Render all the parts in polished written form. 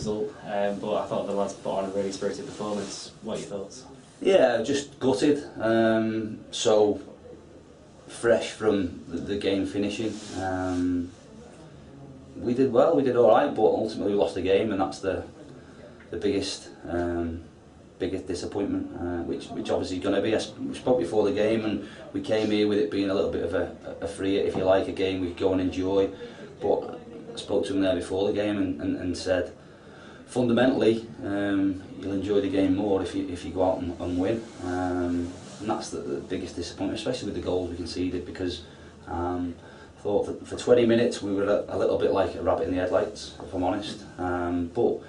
result, but I thought the lads put on a really spirited performance. What are your thoughts? Yeah, just gutted. So fresh from the game finishing. We did well, we did all right, but ultimately we lost the game, and that's the biggest biggest disappointment, which obviously going to be. We spoke before the game, and we came here with it being a little bit of a free, if you like, a game we could go and enjoy. But I spoke to him there before the game and said, fundamentally, you'll enjoy the game more if you go out and win. And that's the biggest disappointment, especially with the goals we conceded, because I thought for 20 minutes we were a little bit like a rabbit in the headlights, if I'm honest. But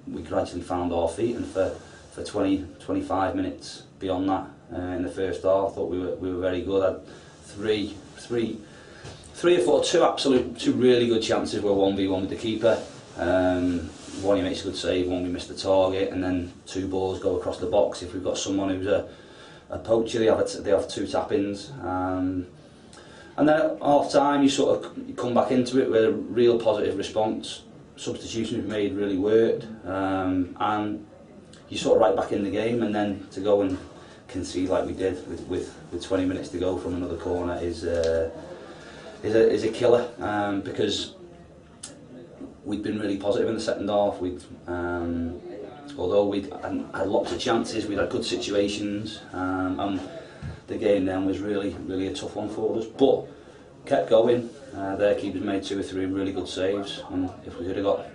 we gradually found our feet, and for 20-25 minutes beyond that in the first half, I thought we were very good. I had two really good chances were 1v1 with the keeper. One he makes a good save, one we missed the target, and then two balls go across the box. If we've got someone who's a poacher, they have two tap-ins. And then at half time you come back into it with a real positive response. Substitutions we've made really worked, and you're sort of right back in the game, and then to go and concede like we did with 20 minutes to go from another corner is a killer, because we'd been really positive in the second half. Although we'd had lots of chances, we'd had good situations, and the game then was really a tough one for us, but kept going. Their keepers made 2 or 3 really good saves, and if we could have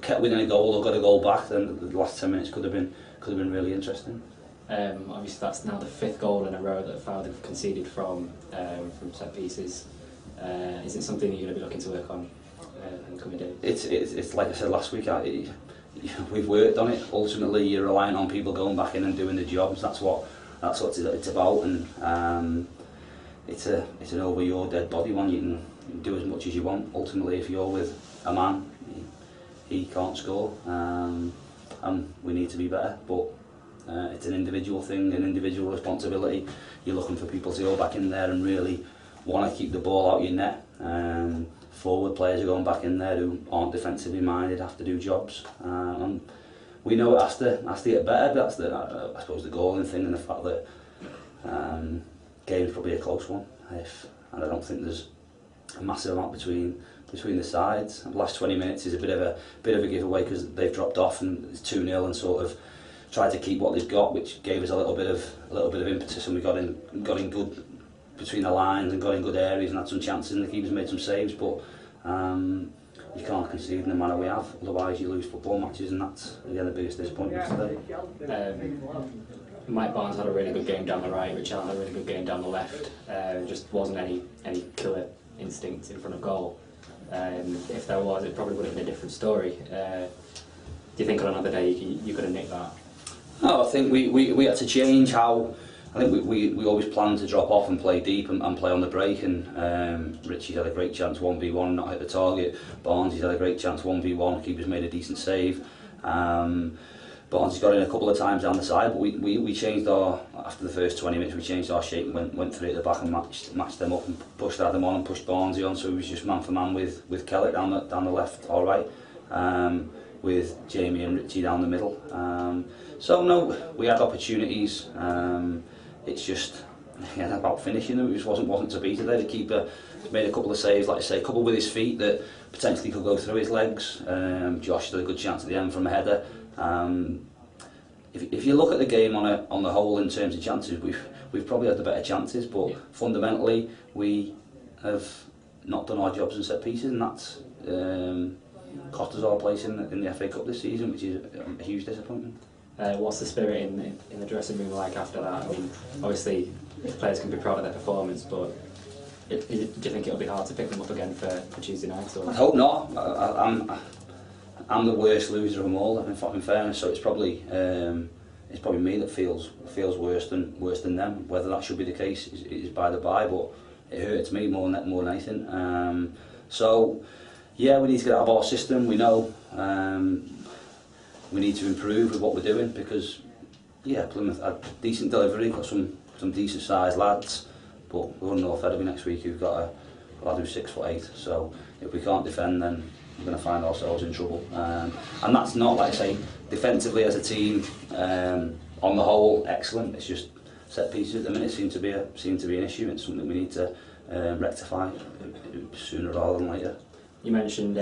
kept winning a goal or got a goal back, then the last 10 minutes could have been really interesting. Obviously that's now the 5th goal in a row that FYLDE have conceded from set pieces. Is it something you're going to be looking to work on in the coming days? It's like I said last week, we've worked on it. Ultimately you're relying on people going back in and doing the jobs. That's what it's about, and it's an over your dead body one. You can do as much as you want. Ultimately, if you're with a man, he can't score, and we need to be better. But it's an individual thing, an individual responsibility. You're looking for people to go back in there and really want to keep the ball out your net. Forward players are going back in there who aren't defensively minded, have to do jobs. And we know it has to get better. But that's I suppose the goaling thing, and the fact that game's probably a close one. And I don't think there's a massive amount between the sides. The last 20 minutes is a bit of a giveaway because they've dropped off and it's 2-0 and sort of tried to keep what they've got, which gave us a little bit of impetus, and we got in good between the lines and got in good areas and had some chances, and the keepers made some saves. But you can't concede in the manner we have, otherwise you lose football matches, and that's again the biggest disappointment today. Mike Barnes had a really good game down the right, Rich Allen had a really good game down the left. Just wasn't any killer instinct in front of goal. If there was, it probably would have been a different story. Do you think on another day you could have nicked that? No, I think we had to change how. I think we always planned to drop off and play deep and play on the break, and Richie's had a great chance 1v1, not hit the target. Barnes had a great chance 1v1, keeper's made a decent save. Barnes got in a couple of times down the side, but we changed after the first 20 minutes, we changed our shape and went through at the back and matched them up and pushed Adam on and pushed Barnes on, so it was just man for man with Kellett down the left or right, with Jamie and Richie down the middle. So no, we had opportunities. It's just about finishing them. It just wasn't to be today. The keeper made a couple of saves, like I say, a couple with his feet that potentially could go through his legs. Josh had a good chance at the end from a header. If you look at the game on the whole in terms of chances, we've probably had the better chances, but fundamentally we have not done our jobs in set pieces, and that's cost us our place in the FA Cup this season, which is a huge disappointment. What's the spirit in the dressing room like after that? I mean, obviously the players can be proud of their performance, but do you think it'll be hard to pick them up again for Tuesday night? Or? I hope not. I'm the worst loser of them all, in fairness. So it's probably me that feels worse than them. Whether that should be the case is by the by, but it hurts me more than anything. So yeah, we need to get out of our system. We know we need to improve with what we're doing, because yeah, Plymouth had decent delivery, got some decent sized lads, but we're on North Edderby next week who've got a lad who's 6'8", so if we can't defend, then going to find ourselves in trouble. And that's not, like I say, defensively as a team, on the whole, excellent. It's just set pieces at the minute seem to be an issue. It's something we need to rectify sooner rather than later. You mentioned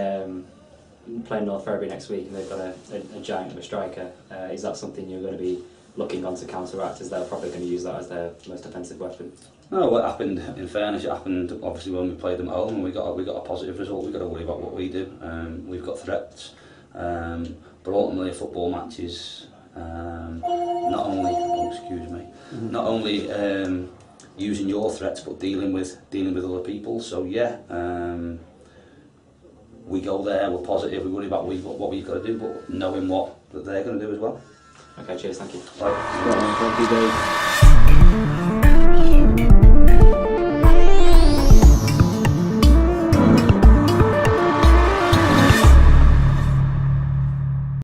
playing North Ferriby next week, and they've got a giant of a striker. Is that something you're going to be looking on to counteract, as they're probably going to use that as their most offensive weapon? No, what happened, in fairness, it happened obviously when we played them at home and we got a positive result. We've got to worry about what we do. We've got threats, but ultimately a football match is not only using your threats, but dealing with other people. So yeah, we go there, we're positive, we worry about what we've got to do, but knowing what that they're going to do as well. Okay, cheers, thank you. Right. Thank you, Dave.